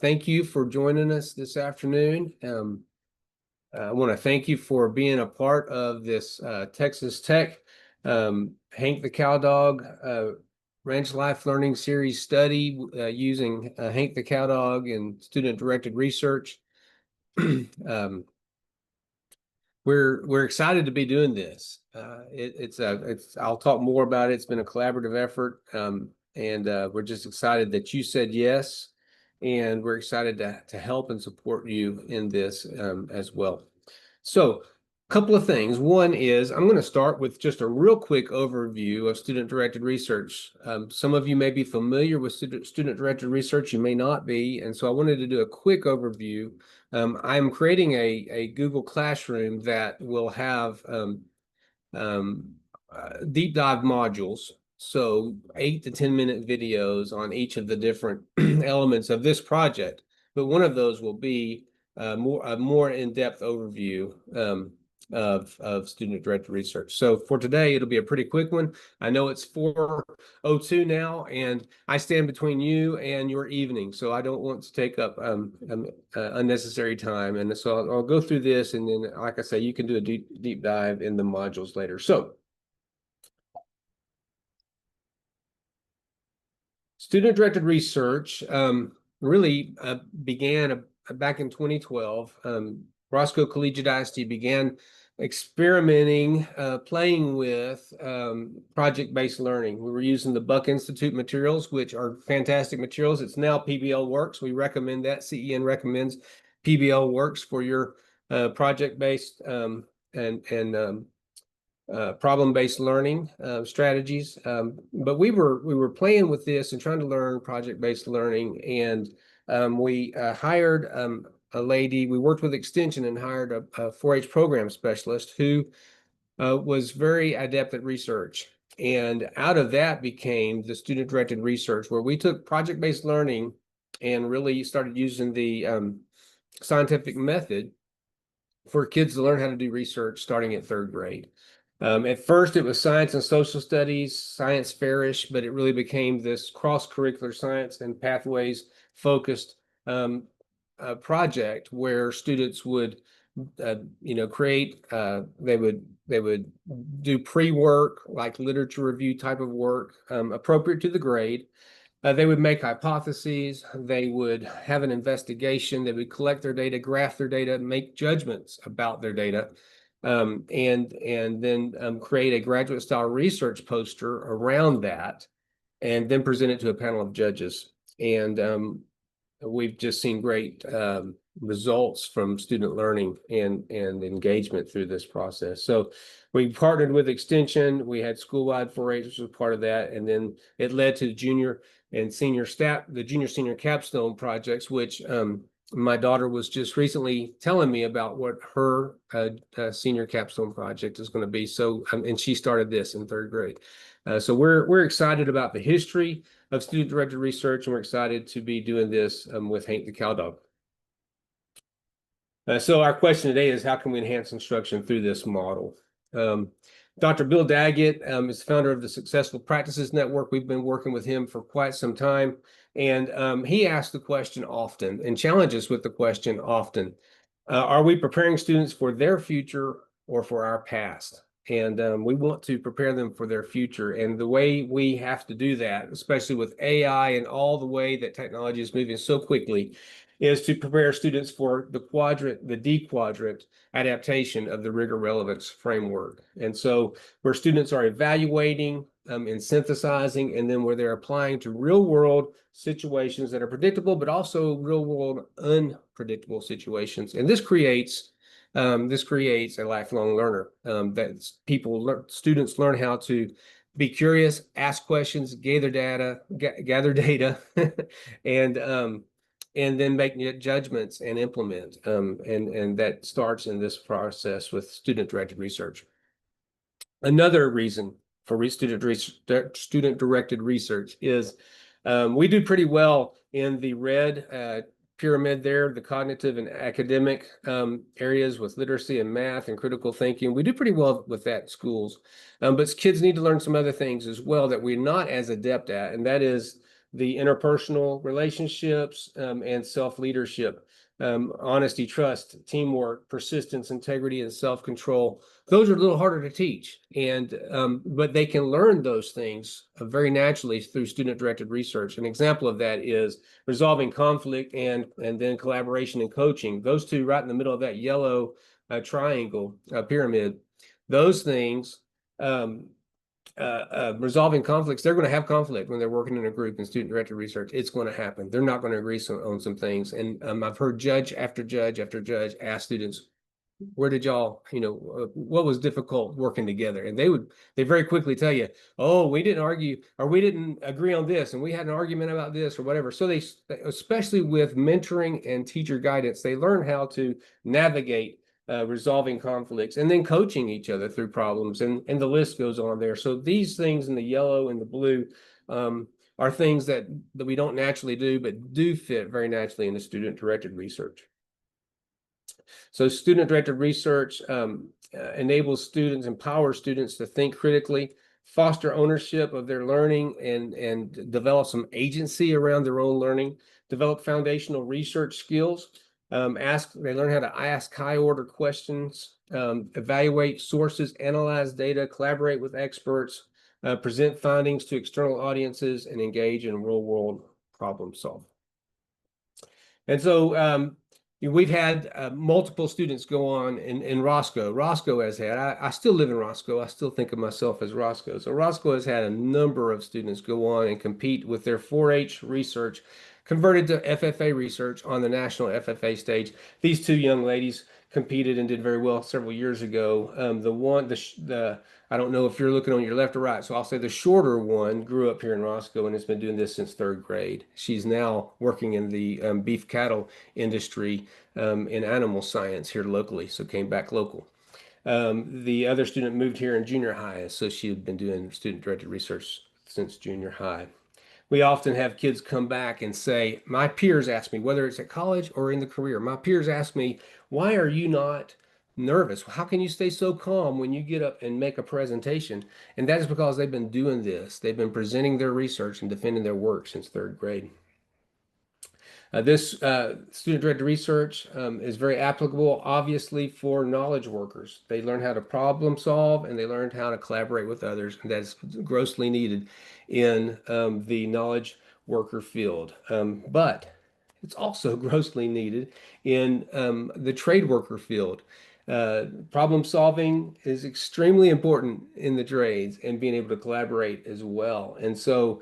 Thank you for joining us this afternoon. I want to thank you for being a part of this Texas Tech Hank the Cowdog Ranch Life Learning Series study using Hank the Cowdog and student-directed research. We're excited to be doing this. I'll talk more about it. It's been a collaborative effort, and we're just excited that you said yes, and we're excited to help and support you in this as well. So, a couple of things. One is I'm going to start with just a real quick overview of student-directed research. Some of you may be familiar with student-directed research, you may not be, and so I wanted to do a quick overview. I'm creating a Google Classroom that will have deep dive modules, so 8 to 10 minute videos on each of the different elements of this project. But one of those will be a more in-depth overview of student-directed research. So for today, it'll be a pretty quick one. I know it's 4:02 now, and I stand between you and your evening, so I don't want to take up unnecessary time. And so I'll go through this, and then, like I say, you can do a deep dive in the modules later. So student-directed research really began back in 2012. Roscoe Collegiate ISD began experimenting, playing with project-based learning. We were using the Buck Institute materials, which are fantastic materials. It's now PBL Works. We recommend that. CEN recommends PBL Works for your project-based and problem-based learning strategies. But we were playing with this and trying to learn project-based learning, and we hired a lady. We worked with Extension and hired a 4-H program specialist who was very adept at research. And out of that became the student-directed research, where we took project-based learning and really started using the scientific method for kids to learn how to do research starting at 3rd grade. At first, it was science and social studies, science fairish, but it really became this cross-curricular science and pathways focused project where students would, create. They would do pre-work, like literature review type of work, appropriate to the grade. They would make hypotheses. They would have an investigation. They would collect their data, graph their data, make judgments about their data. And then create a graduate style research poster around that, and then present it to a panel of judges. And we've just seen great results from student learning and engagement through this process. So we partnered with Extension. We had school-wide 4-H, which was part of that, and then it led to the junior senior capstone projects, which my daughter was just recently telling me about what her senior capstone project is going to be. So, and she started this in 3rd grade. So we're excited about the history of student-directed research, and we're excited to be doing this with Hank the Cowdog. So our question today is, how can we enhance instruction through this model? Dr. Bill Daggett is the founder of the Successful Practices Network. We've been working with him for quite some time. And he asks the question often and challenges with the question often, are we preparing students for their future or for our past? And we want to prepare them for their future. And the way we have to do that, especially with AI and all the way that technology is moving so quickly, is to prepare students for the D quadrant adaptation of the rigor relevance framework. And so where students are evaluating and synthesizing, and then where they're applying to real world situations that are predictable, but also real world unpredictable situations. And this creates a lifelong learner. Students learn how to be curious, ask questions, gather data, and then make judgments and implement. And that starts in this process with student-directed research. Another reason for student-directed research is we do pretty well in the red pyramid there, the cognitive and academic areas with literacy and math and critical thinking. We do pretty well with that in schools, but kids need to learn some other things as well that we're not as adept at, and that is the interpersonal relationships, and self-leadership, honesty, trust, teamwork, persistence, integrity, and self-control. Those are a little harder to teach, and but they can learn those things very naturally through student-directed research. An example of that is resolving conflict and then collaboration and coaching. Those two right in the middle of that yellow triangle pyramid. Those things, resolving conflicts, they're going to have conflict when they're working in a group in student-directed research. It's going to happen. They're not going to agree on some things. And I've heard judge after judge after judge ask students, where did y'all, what was difficult working together? And they very quickly tell you, oh, we didn't argue, or we didn't agree on this, and we had an argument about this or whatever. So they, especially with mentoring and teacher guidance, they learn how to navigate resolving conflicts and then coaching each other through problems, and the list goes on there. So these things in the yellow and the blue are things that we don't naturally do, but do fit very naturally into student-directed research. So student-directed research enables students, empowers students to think critically, foster ownership of their learning, and develop some agency around their own learning, develop foundational research skills. They learn how to ask high-order questions, evaluate sources, analyze data, collaborate with experts, present findings to external audiences, and engage in real-world problem solving. And so we've had multiple students go on in Roscoe. Roscoe has had, I still live in Roscoe. I still think of myself as Roscoe. So Roscoe has had a number of students go on and compete with their 4-H research, converted to FFA research on the national FFA stage. These two young ladies competed and did very well several years ago. I don't know if you're looking on your left or right, so I'll say the shorter one grew up here in Roscoe and has been doing this since 3rd grade. She's now working in the beef cattle industry in animal science here locally, so came back local. The other student moved here in junior high, so she had been doing student-directed research since junior high. We often have kids come back and say, my peers ask me, whether it's at college or in the career, my peers ask me, why are you not nervous? How can you stay so calm when you get up and make a presentation? And that is because they've been doing this. They've been presenting their research and defending their work since 3rd grade. This student-directed research is very applicable, obviously, for knowledge workers. They learn how to problem solve, and they learn how to collaborate with others. And that's grossly needed in the knowledge worker field. But it's also grossly needed in the trade worker field. Problem solving is extremely important in the trades, and being able to collaborate as well. And so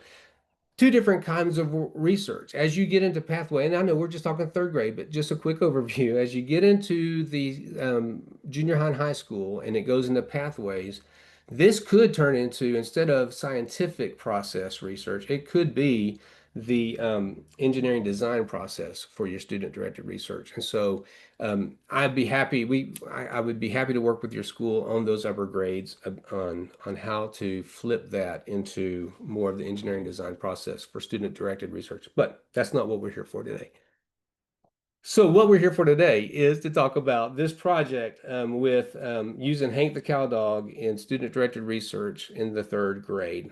two different kinds of research. As you get into pathway, and I know we're just talking 3rd grade, but just a quick overview. As you get into the junior high and high school and it goes into pathways, this could turn into, instead of scientific process research, it could be the engineering design process for your student-directed research. And so I'd be happy, I would be happy to work with your school on those upper grades on how to flip that into more of the engineering design process for student-directed research. But that's not what we're here for today. So what we're here for today is to talk about this project with using Hank the Cow Dog in student-directed research in the 3rd grade.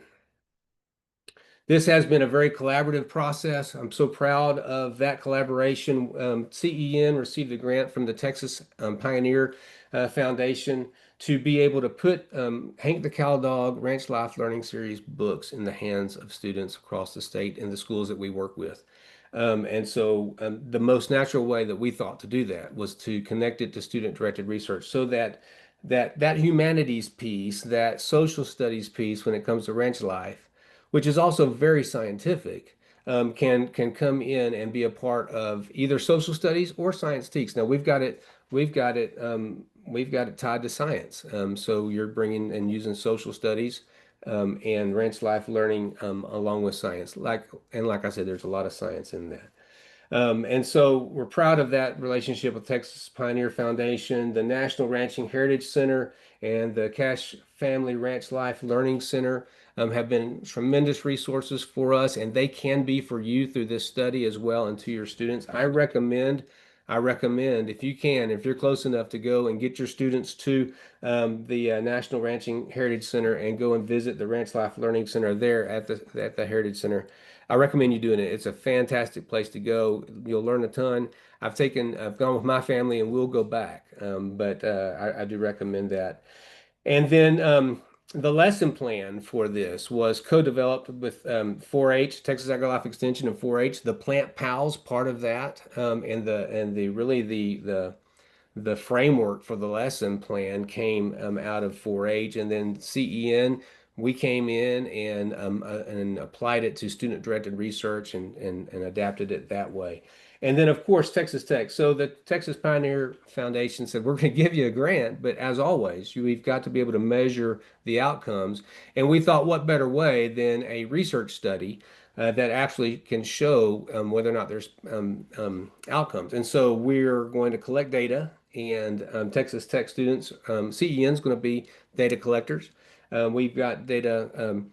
This has been a very collaborative process. I'm so proud of that collaboration. CEN received a grant from the Texas Pioneer Foundation to be able to put Hank the Cow Dog Ranch Life Learning Series books in the hands of students across the state and the schools that we work with. And so the most natural way that we thought to do that was to connect it to student-directed research, so that humanities piece, that social studies piece when it comes to ranch life, which is also very scientific, can come in and be a part of either social studies or science teaks. Now we've got it tied to science. So you're bringing and using social studies and ranch life learning along with science. Like I said, there's a lot of science in that. And so we're proud of that relationship with Texas Pioneer Foundation, the National Ranching Heritage Center, and the Cash Family Ranch Life Learning Center have been tremendous resources for us, and they can be for you through this study as well, and to your students. I recommend if you can, if you're close enough, to go and get your students to the National Ranching Heritage Center and go and visit the Ranch Life Learning Center there at the Heritage Center. I recommend you doing it. It's a fantastic place to go. You'll learn a ton. I've gone with my family and we'll go back. But I do recommend that. And then the lesson plan for this was co-developed with 4-H, Texas AgriLife Extension, and 4-H. The Plant Pals part of that, and the really the framework for the lesson plan came out of 4-H, and then CEN. We came in and applied it to student-directed research and adapted it that way. And then, of course, Texas Tech. So the Texas Pioneer Foundation said, we're going to give you a grant, but as always, we've got to be able to measure the outcomes. And we thought, what better way than a research study that actually can show whether or not there's outcomes. And so we're going to collect data, and Texas Tech students, CEN is going to be data collectors. We've got data.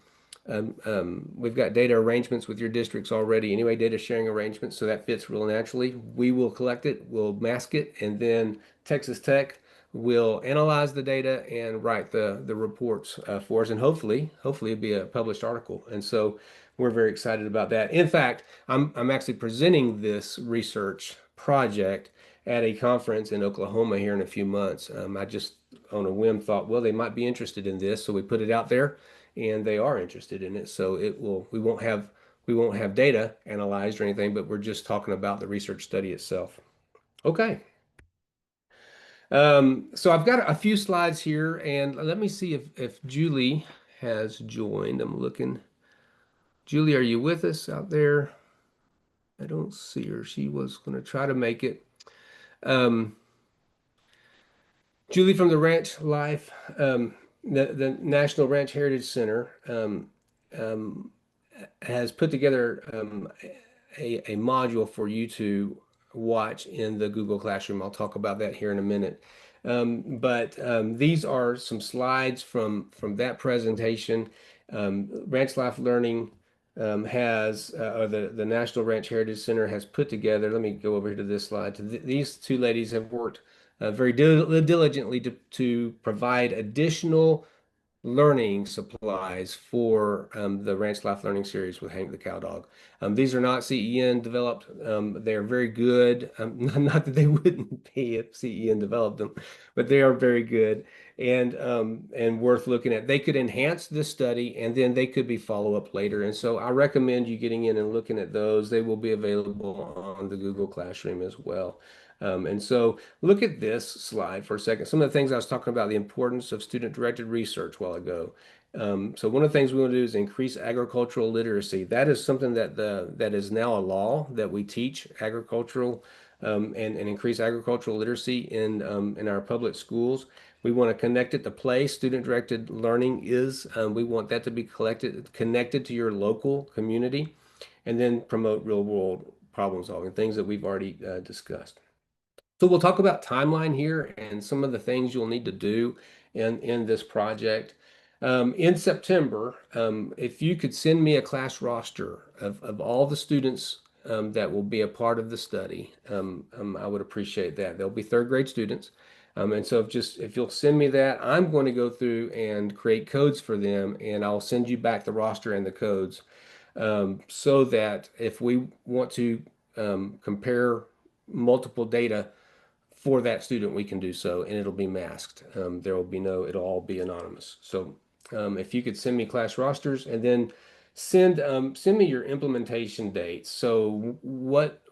We've got data arrangements with your districts already anyway, data sharing arrangements, so that fits real naturally. We will collect it, we'll mask it, and then Texas Tech will analyze the data and write the reports for us, and hopefully it'll be a published article. And so we're very excited about that. In fact, I'm actually presenting this research project at a conference in Oklahoma here in a few months. I just on a whim thought, well, they might be interested in this, so we put it out there and they are interested in it. So we won't have data analyzed or anything, but we're just talking about the research study itself. Okay. So I've got a few slides here, and let me see if Julie has joined. I'm looking. Julie, are you with us out there? I don't see her. She was going to try to make it. Um, Julie from the Ranch Life, the National Ranch Heritage Center, um, has put together a module for you to watch in the Google Classroom. I'll talk about that here in a minute. But these are some slides from that presentation. Ranch Life Learning or the National Ranch Heritage Center has put together. Let me go over here to this slide. These two ladies have worked very diligently to provide additional learning supplies for the Ranch Life Learning Series with Hank the Cowdog. These are not CEN developed. They are very good. Not that they wouldn't be if CEN developed them, but they are very good and worth looking at. They could enhance this study, and then they could be follow-up later. And so I recommend you getting in and looking at those. They will be available on the Google Classroom as well. And so look at this slide for a second. Some of the things I was talking about, the importance of student-directed research a while ago. So one of the things we want to do is increase agricultural literacy. That is something that is now a law that we teach agricultural and increase agricultural literacy in our public schools. We want to connect it to play. Student-directed learning is, we want that to be connected to your local community, and then promote real-world problem solving, things that we've already discussed. So we'll talk about timeline here and some of the things you'll need to do in this project. In September, if you could send me a class roster of all the students that will be a part of the study, I would appreciate that. They'll be third grade students. And so if you'll send me that, I'm going to go through and create codes for them, and I'll send you back the roster and the codes so that if we want to compare multiple data for that student, we can do so, and it'll be masked. There will be it'll all be anonymous. So if you could send me class rosters, and then send me your implementation dates. So what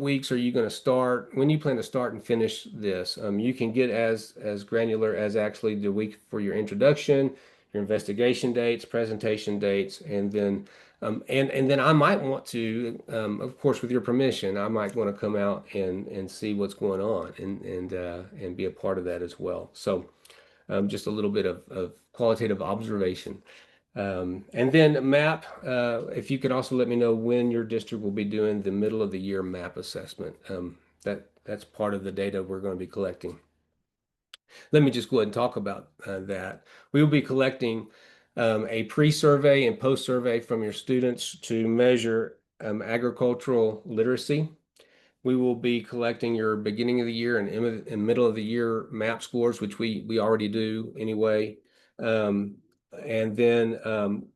weeks are you going to start? When you plan to start and finish this? You can get as granular as actually the week for your introduction, your investigation dates, presentation dates, and then I might want to, of course, with your permission, I might want to come out and see what's going on and be a part of that as well. So just a little bit of qualitative observation. And then map, if you could also let me know when your district will be doing the middle of the year map assessment. That's part of the data we're going to be collecting. Let me just go ahead and talk about that. We will be collecting a pre-survey and post-survey from your students to measure agricultural literacy. We will be collecting your beginning of the year and middle of the year map scores, which we already do anyway. And then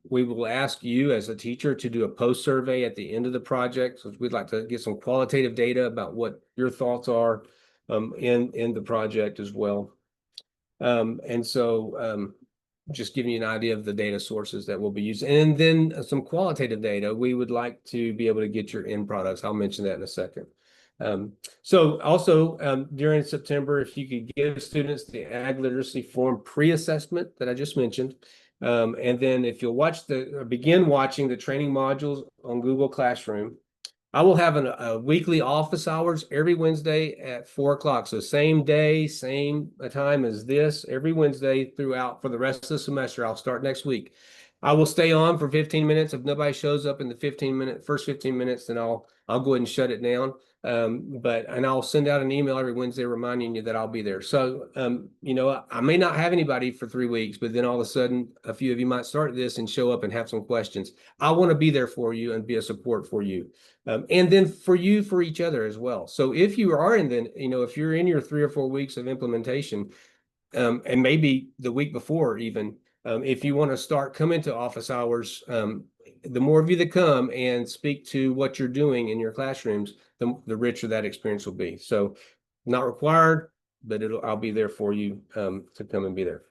we will ask you as a teacher to do a post survey at the end of the project. So we'd like to get some qualitative data about what your thoughts are in the project as well. And so just giving you an idea of the data sources that we'll be using. And then some qualitative data. We would like to be able to get your end products. I'll mention that in a second. So also during September, if you could give students the ag literacy form pre-assessment that I just mentioned, and then if you'll begin watching the training modules on Google Classroom, I will have a weekly office hours every Wednesday at 4 o'clock. So same day, same time as this, every Wednesday throughout for the rest of the semester. I'll start next week. I will stay on for 15 minutes. If nobody shows up in the first 15 minutes, then I'll go ahead and shut it down. And I'll send out an email every Wednesday reminding you that I'll be there. So, I may not have anybody for 3 weeks, but then all of a sudden, a few of you might start this and show up and have some questions. I want to be there for you and be a support for you. And then for each other as well. So if you are if you're in your 3 or 4 weeks of implementation, and maybe the week before even, if you want to start coming to office hours, the more of you that come and speak to what you're doing in your classrooms, the richer that experience will be. So not required, but I'll be there for you to come and be there.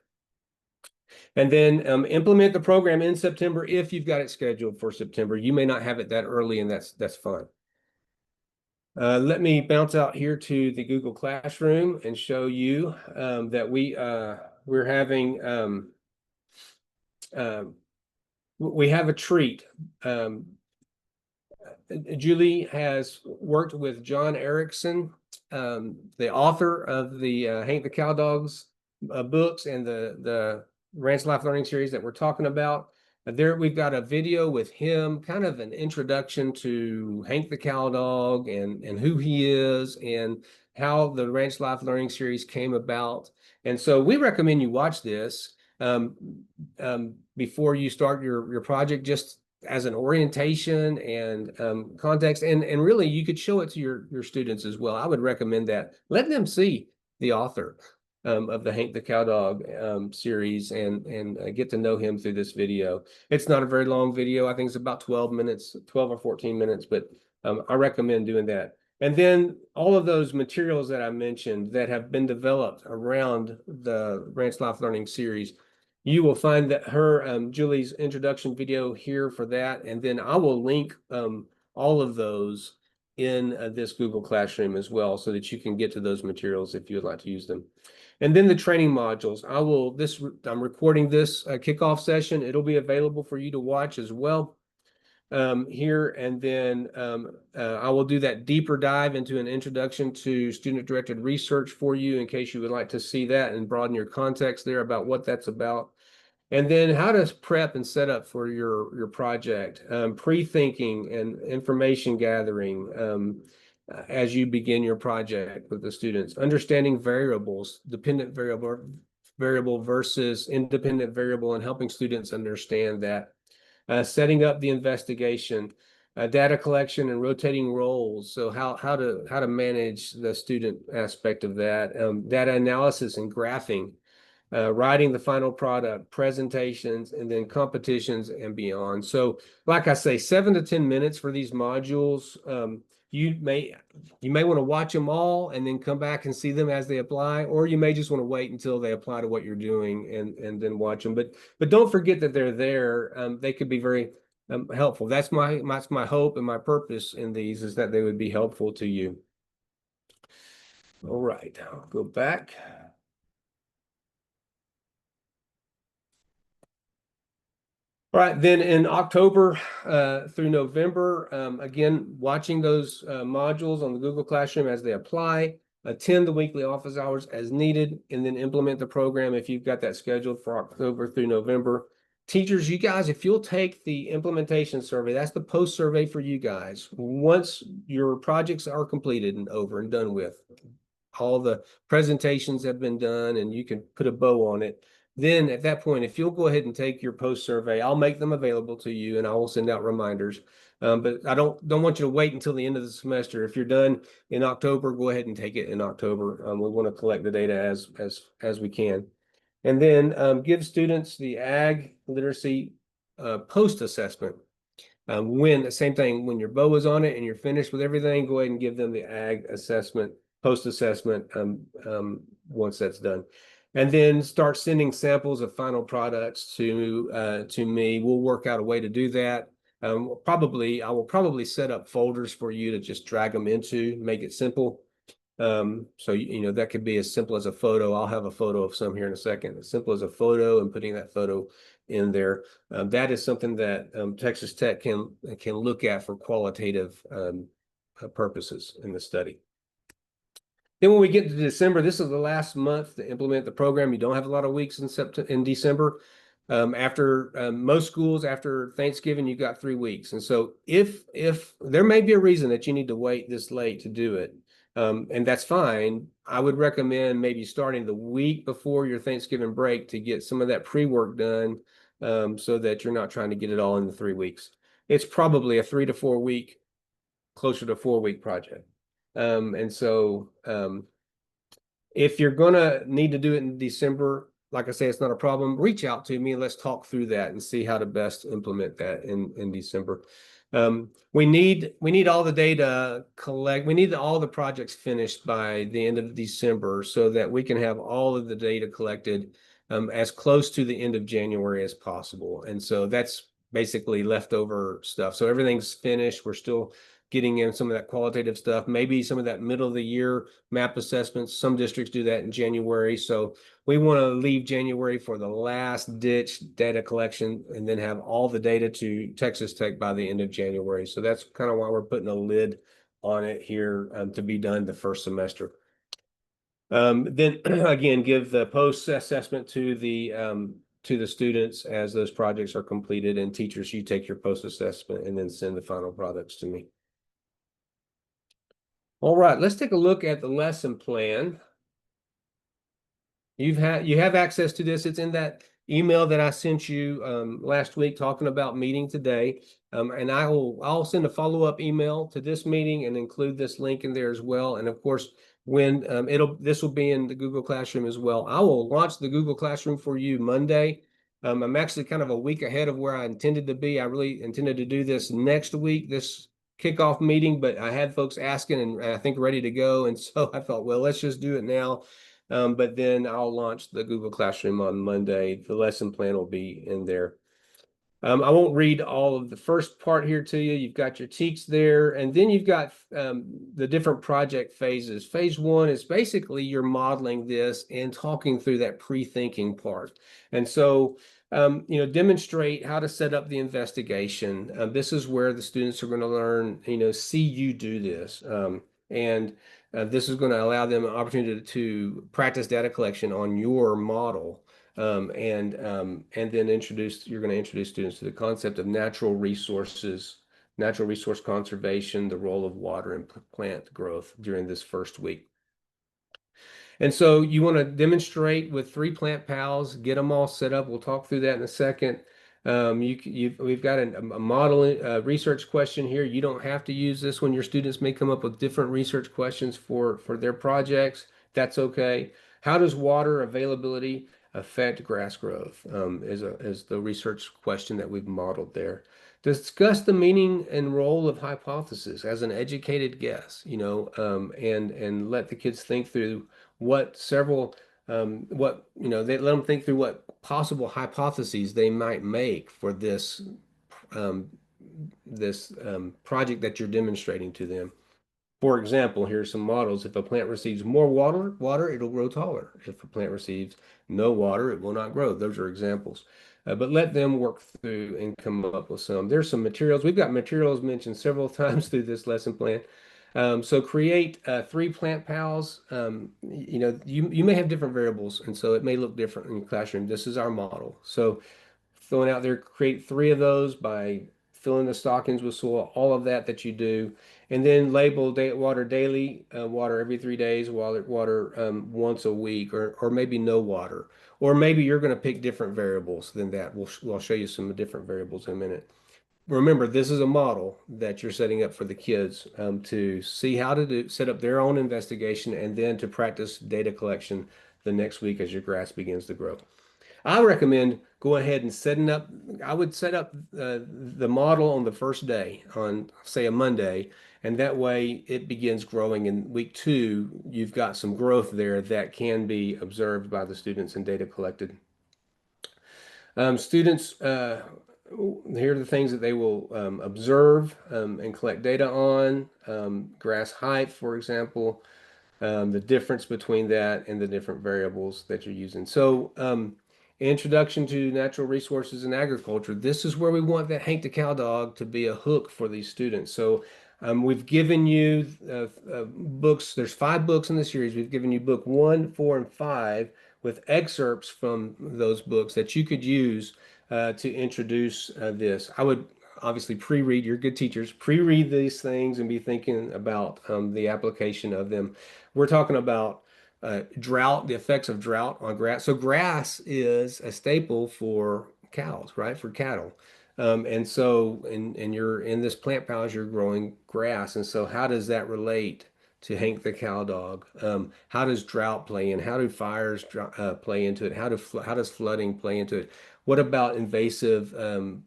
And then implement the program in September if you've got it scheduled for September. You may not have it that early, and that's fine. Let me bounce out here to the Google Classroom and show you that we're having we have a treat. Julie has worked with John Erickson, the author of the Hank the Cowdogs books and the Ranch Life Learning Series that we're talking about. There we've got a video with him, kind of an introduction to Hank the Cowdog and who he is and how the Ranch Life Learning Series came about. And so we recommend you watch this before you start your project, just as an orientation and context. And really, you could show it to your students as well. I would recommend that. Let them see the author of the Hank the Cowdog series and get to know him through this video. It's not a very long video. I think it's about 12 minutes, 12 or 14 minutes, but I recommend doing that. And then all of those materials that I mentioned that have been developed around the Ranch Life Learning series, you will find that Julie's introduction video here for that. And then I will link all of those in this Google Classroom as well, so that you can get to those materials if you would like to use them. And then the training modules. I'm recording this kickoff session. It'll be available for you to watch as well here. And then I will do that deeper dive into an introduction to student-directed research for you in case you would like to see that and broaden your context there about what that's about. And then how to prep and set up for your project, pre-thinking and information gathering as you begin your project with the students, understanding variables, dependent variable versus independent variable, and helping students understand that, setting up the investigation, data collection and rotating roles. So how to manage the student aspect of that, data analysis and graphing, writing the final product, presentations, and then competitions and beyond. So like I say, 7 to 10 minutes for these modules. You may want to watch them all and then come back and see them as they apply, or you may just want to wait until they apply to what you're doing and then watch them. But don't forget that they're there. They could be very helpful. That's my hope and my purpose in these, is that they would be helpful to you. All right, I'll go back. All right, then in October through November, again, watching those modules on the Google Classroom as they apply, attend the weekly office hours as needed, and then implement the program if you've got that scheduled for October through November. Teachers, you guys, if you'll take the implementation survey, that's the post survey for you guys. Once your projects are completed and over and done with, all the presentations have been done and you can put a bow on it, then at that point, if you'll go ahead and take your post survey, I'll make them available to you and I will send out reminders. But I don't want you to wait until the end of the semester. If you're done in October, go ahead and take it in October. We want to collect the data as we can. And then give students the ag literacy post-assessment. Same thing, when your bow is on it and you're finished with everything, go ahead and give them the ag assessment, post-assessment once that's done. And then start sending samples of final products to me. We'll work out a way to do that. I will probably set up folders for you to just drag them into, make it simple. So that could be as simple as a photo. I'll have a photo of some here in a second. As simple as a photo and putting that photo in there. That is something that Texas Tech can look at for qualitative purposes in the study. Then when we get to December, this is the last month to implement the program. You don't have a lot of weeks in December. After most schools, after Thanksgiving, you got 3 weeks. And so if there may be a reason that you need to wait this late to do it, and that's fine, I would recommend maybe starting the week before your Thanksgiving break to get some of that pre-work done, so that you're not trying to get it all in the 3 weeks. It's probably a 3 to 4 week, closer to 4 week project. And so if you're gonna need to do it in December, like I say, it's not a problem. Reach out to me and let's talk through that and see how to best implement that in December. We need all the data we need all the projects finished by the end of December so that we can have all of the data collected as close to the end of January as possible. And so that's basically leftover stuff. So everything's finished. We're still getting in some of that qualitative stuff, maybe some of that middle of the year map assessments. Some districts do that in January. So we want to leave January for the last ditch data collection and then have all the data to Texas Tech by the end of January. So that's kind of why we're putting a lid on it here to be done the first semester. Then again, give the post assessment to the students as those projects are completed, and teachers, you take your post assessment and then send the final products to me. All right, let's take a look at the lesson plan. You have access to this. It's in that email that I sent you last week talking about meeting today. And I'll send a follow-up email to this meeting and include this link in there as well. And of course, when this will be in the Google Classroom as well. I will launch the Google Classroom for you Monday. I'm actually kind of a week ahead of where I intended to be. I really intended to do this next week, this kickoff meeting, but I had folks asking and I think ready to go. And so I thought, well, let's just do it now. But then I'll launch the Google Classroom on Monday. The lesson plan will be in there. I won't read all of the first part here to you. You've got your TEKS there, and then you've got the different project phases. Phase 1 is basically you're modeling this and talking through that pre-thinking part. And so, demonstrate how to set up the investigation. This is where the students are going to learn, see you do this. And this is going to allow them an opportunity to practice data collection on your model. And then you're going to introduce students to the concept of natural resources, natural resource conservation, the role of water and plant growth during this first week. And so you want to demonstrate with 3 plant pals, get them all set up. We'll talk through that in a second. We've got a model research question here. You don't have to use this one. Your students may come up with different research questions for their projects. That's okay. How does water availability affect grass growth? Is the research question that we've modeled there. Discuss the meaning and role of hypothesis as an educated guess, and let the kids think through they let them think through what possible hypotheses they might make for this project that you're demonstrating to them. For example, here's some models. If a plant receives more water, it'll grow taller. If a plant receives no water, it will not grow. Those are examples. But let them work through and come up with some. There's some materials. We've got materials mentioned several times through this lesson plan. So create 3 plant pals. You may have different variables, and so it may look different in your classroom. This is our model. So throwing out there, create 3 of those by filling the stockings with soil, all of that you do. And then label water daily, water every 3 days, water once a week, or maybe no water. Or maybe you're going to pick different variables than that. We'll show you some different variables in a minute. Remember, this is a model that you're setting up for the kids to see how to set up their own investigation and then to practice data collection the next week as your grass begins to grow. I recommend going ahead and setting up. I would set up the model on the first day, on say a Monday, and that way it begins growing. In week two, you've got some growth there that can be observed by the students and data collected. Students, here are the things that they will observe and collect data on. Grass height, for example, the difference between that and the different variables that you're using. So, introduction to natural resources in agriculture. This is where we want that Hank the Cow Dog to be a hook for these students. So, we've given you books. There's 5 books in the series. We've given you book 1, 4, and 5 with excerpts from those books that you could use to introduce this. I would obviously pre-read, you're good teachers, pre-read these things and be thinking about the application of them. We're talking about drought, the effects of drought on grass. So grass is a staple for cows, right? For cattle. And so, and you're in this plant palace, you're growing grass. And so how does that relate to Hank the Cow Dog? How does drought play in? How do fires play into it? How does flooding play into it? What about invasive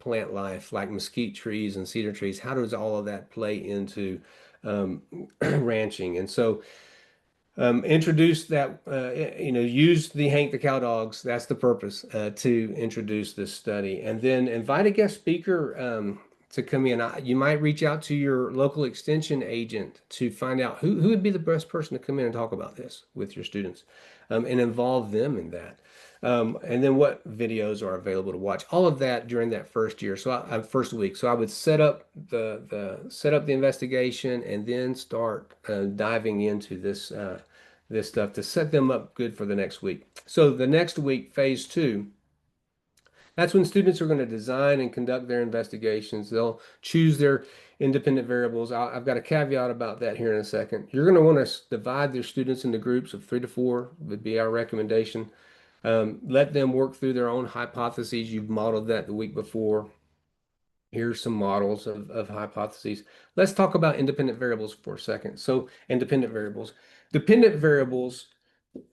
plant life like mesquite trees and cedar trees? How does all of that play into ranching? And so introduce that, use the Hank the Cow Dogs. That's the purpose to introduce this study. And then invite a guest speaker to come in. You might reach out to your local extension agent to find out who would be the best person to come in and talk about this with your students and involve them in that. And then what videos are available to watch? All of that during that first year. So first week. So I would set up the investigation and then start diving into this stuff to set them up good for the next week. So the next week, phase 2. That's when students are going to design and conduct their investigations. They'll choose their independent variables. I've got a caveat about that here in a second. You're going to want to divide their students into groups of 3 to 4 would be our recommendation. Let them work through their own hypotheses. You've modeled that the week before. Here's some models of hypotheses. Let's talk about independent variables for a second. So independent variables. Dependent variables,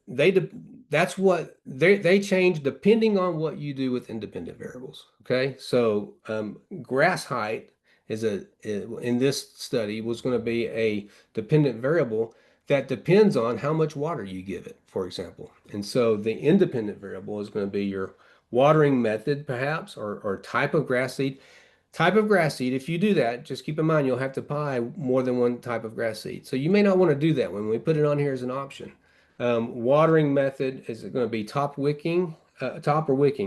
that's what they change depending on what you do with independent variables. Okay, so grass height in this study was going to be a dependent variable that depends on how much water you give it, for example. And so the independent variable is going to be your watering method, perhaps, or type of grass seed. Type of grass seed, if you do that, just keep in mind you'll have to buy more than one type of grass seed. So you may not want to do that when we put it on here as an option. Watering method is going to be top or wicking.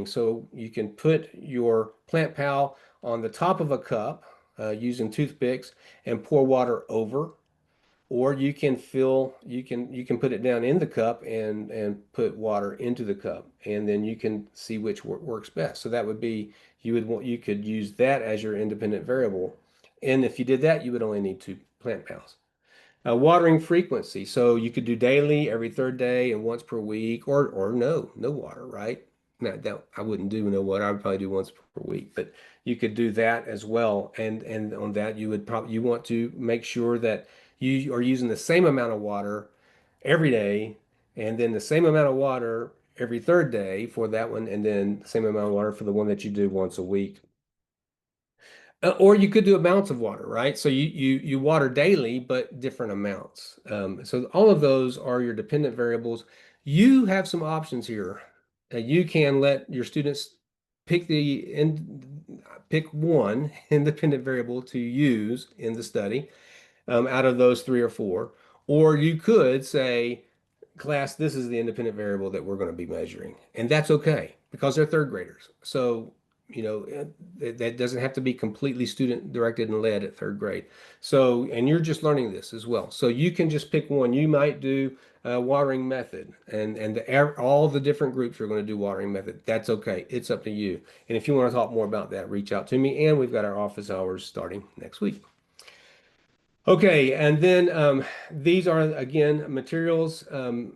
So you can put your plant pal on the top of a cup using toothpicks and pour water over, or you can put it down in the cup and put water into the cup, and then you can see which works best. So that would be you could use that as your independent variable, and if you did that, you would only need 2 plant pals. Watering frequency. So you could do daily, every 3rd day, and once per week, or no water, right? Now, that I wouldn't do no water. I would probably do once per week, but you could do that as well. And on that, you want to make sure that you are using the same amount of water every day, and then the same amount of water every 3rd day for that one, and then the same amount of water for the one that you do once a week. Or you could do amounts of water, right? So you water daily, but different amounts. So all of those are your dependent variables. You have some options here. You can let your students pick pick one independent variable to use in the study out of those 3 or 4. Or you could say, class, this is the independent variable that we're going to be measuring. And that's okay because they're 3rd graders. So, that doesn't have to be completely student directed and led at 3rd grade. So, and you're just learning this as well. So you can just pick one. You might do watering method, and all the different groups are going to do watering method. That's okay. It's up to you. And if you want to talk more about that, reach out to me. And we've got our office hours starting next week. Okay, and then these are, again, materials.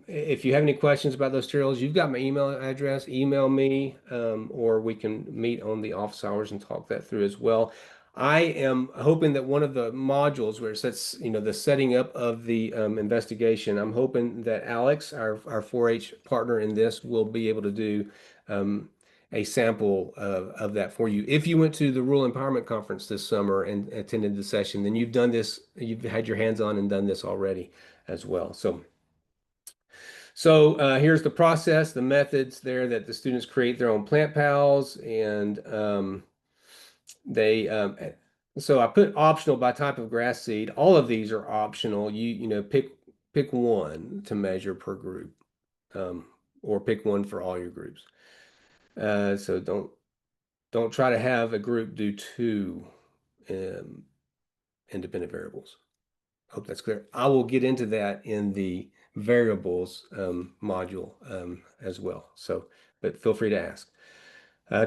If you have any questions about those materials, you've got my email address. Email me, or we can meet on the office hours and talk that through as well. I am hoping that one of the modules where it sets, the setting up of the investigation, I'm hoping that Alex, our 4-H partner in this, will be able to do a sample of that for you. If you went to the Rural Empowerment Conference this summer and attended the session, then you've done this, you've had your hands on and done this already as well. So here's the process, the methods there that the students create their own plant pals, and they so I put optional by type of grass seed. All of these are optional. Pick one to measure per group, um, or pick one for all your groups. So don't try to have a group do two um, independent variables. Hope that's clear. I will get into that in the variables module as well. So, but feel free to ask.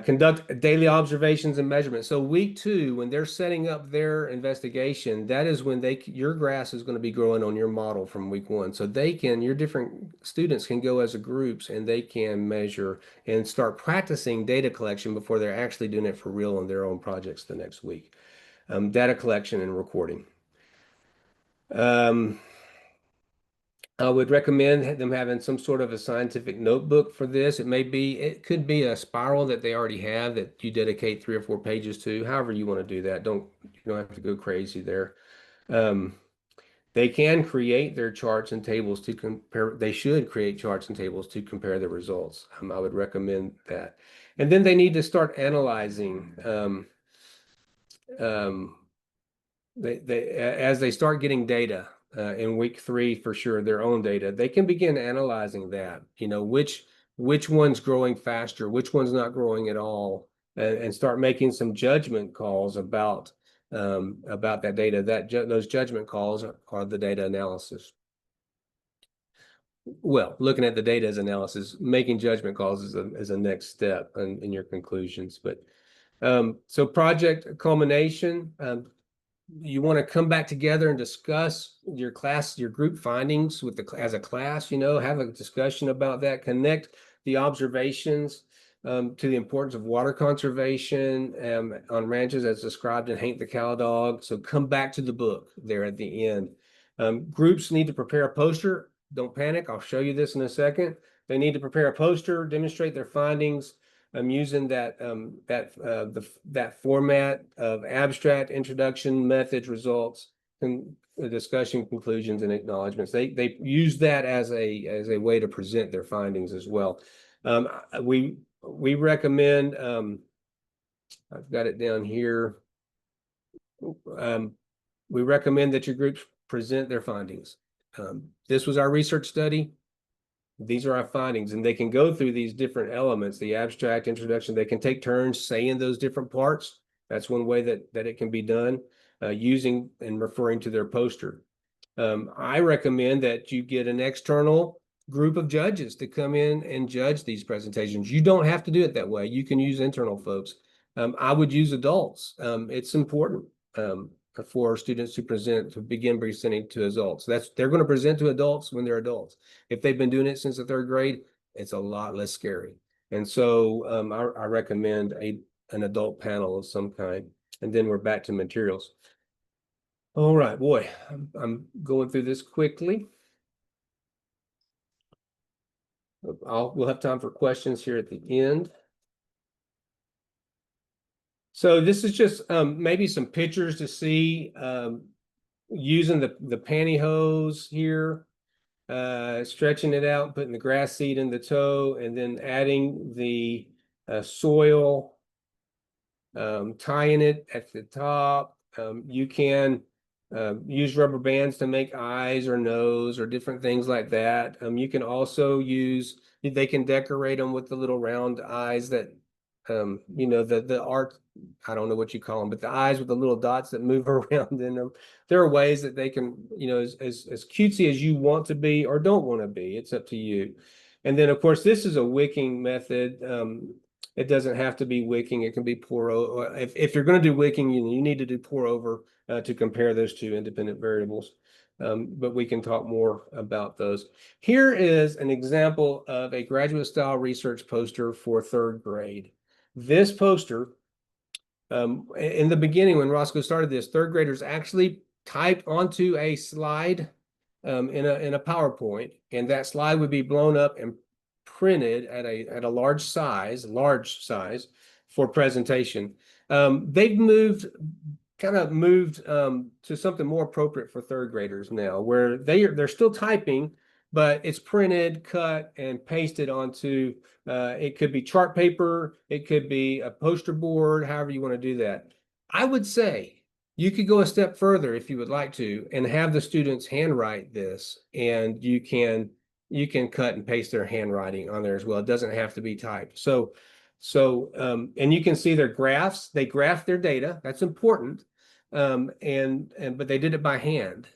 Conduct daily observations and measurements. So week 2, when they're setting up their investigation, that is when your grass is going to be growing on your model from week 1. So your different students can go as a groups and they can measure and start practicing data collection before they're actually doing it for real on their own projects the next week. Data collection and recording. I would recommend them having some sort of a scientific notebook for this. It could be a spiral that they already have that you dedicate 3 or 4 pages to. However you want to do that. You don't have to go crazy there. They can create their charts and tables to compare. They should create charts and tables to compare the results. I would recommend that. And then they need to start analyzing. As they start getting data in week 3, for sure, their own data, they can begin analyzing that, which one's growing faster, which one's not growing at all, and start making some judgment calls about that data. Those judgment calls are the data analysis. Well, looking at the data as analysis, making judgment calls is a next step in your conclusions. But so project culmination. You want to come back together and discuss your group findings as a class, have a discussion about that, connect the observations to the importance of water conservation on ranches as described in Hank the Cow Dog. So come back to the book there at the end. Groups need to prepare a poster. Don't panic. I'll show you this in a second. They need to prepare a poster, demonstrate their findings. I'm using that format of abstract, introduction, methods, results, and discussion, conclusions, and acknowledgments. They use that as a way to present their findings as well. We recommend. I've got it down here. We recommend that your groups present their findings. This was our research study. These are our findings, and they can go through these different elements, the abstract, introduction. They can take turns saying those different parts. That's one way that it can be done, using and referring to their poster. I recommend that you get an external group of judges to come in and judge these presentations. You don't have to do it that way. You can use internal folks. I would use adults. It's important for students to begin presenting to adults. They're going to present to adults when they're adults. If they've been doing it since the 3rd grade, it's a lot less scary. And so I recommend an adult panel of some kind. And then we're back to materials. All right, boy, I'm going through this quickly. We'll have time for questions here at the end. So this is just maybe some pictures to see using the pantyhose here, stretching it out, putting the grass seed in the toe, and then adding the soil, tying it at the top. You can use rubber bands to make eyes or nose or different things like that. You can also they can decorate them with the little round eyes that, the art, I don't know what you call them, but the eyes with the little dots that move around in them. There are ways that they can, as cutesy as you want to be or don't want to be. It's up to you. And then, of course, this is a wicking method. It doesn't have to be wicking. It can be pour over. If you're going to do wicking, you need to do pour over to compare those two independent variables. But we can talk more about those. Here is an example of a graduate style research poster for 3rd grade. This poster In the beginning, when Roscoe started this, third graders actually typed onto a slide in a PowerPoint, and that slide would be blown up and printed at a large size for presentation. They've moved to something more appropriate for third graders now, where they're still typing, but it's printed, cut, and pasted onto it could be chart paper, it could be a poster board, however you want to do that. I would say you could go a step further if you would like to, and have the students handwrite this, and you can cut and paste their handwriting on there as well. It doesn't have to be typed. And you can see their graphs. They graph their data. That's important. But they did it by hand.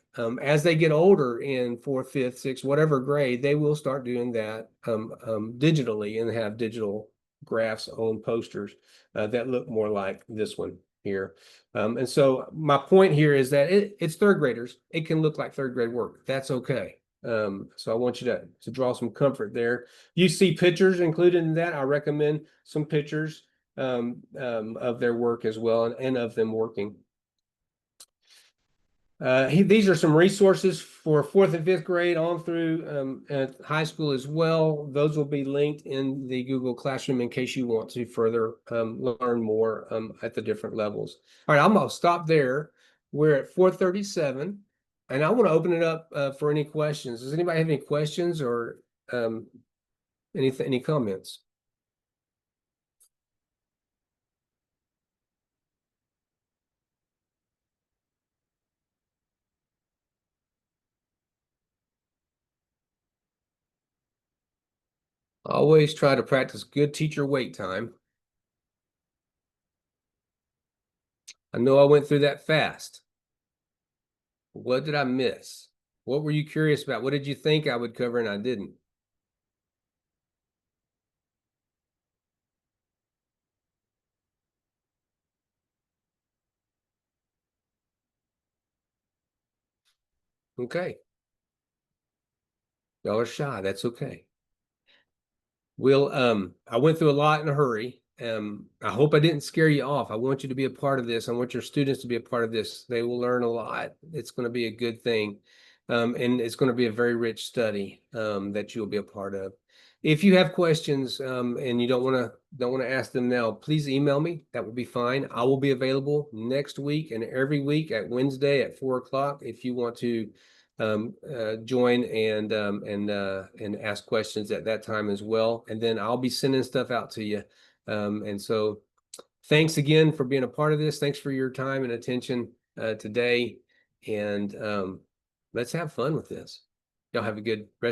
As they get older in fourth, fifth, sixth, whatever grade, they will start doing that digitally and have digital graphs on posters that look more like this one here. And so my point here is that it's third graders. It can look like third grade work. That's okay. So I want you to draw some comfort there. You see pictures included in that. I recommend some pictures of their work as well, and of them working. These are some resources for fourth and fifth grade on through high school as well. Those will be linked in the Google Classroom in case you want to further learn more at the different levels. All right, I'm going to stop there. We're at 4:37, and I want to open it up for any questions. Does anybody have any questions or any comments? Always try to practice good teacher wait time. I know I went through that fast. What did I miss? What were you curious about? What did you think I would cover and I didn't? Okay. Y'all are shy. That's okay. I went through a lot in a hurry. I hope I didn't scare you off. I want you to be a part of this. I want your students to be a part of this. They will learn a lot. It's going to be a good thing. And it's going to be a very rich study that you'll be a part of. If you have questions and you don't want to ask them now, please email me. That would be fine. I will be available next week and every week at Wednesday at 4 o'clock if you want to join and ask questions at that time as well. And then I'll be sending stuff out to you. And so thanks again for being a part of this. Thanks for your time and attention today. And let's have fun with this. Y'all have a good rest.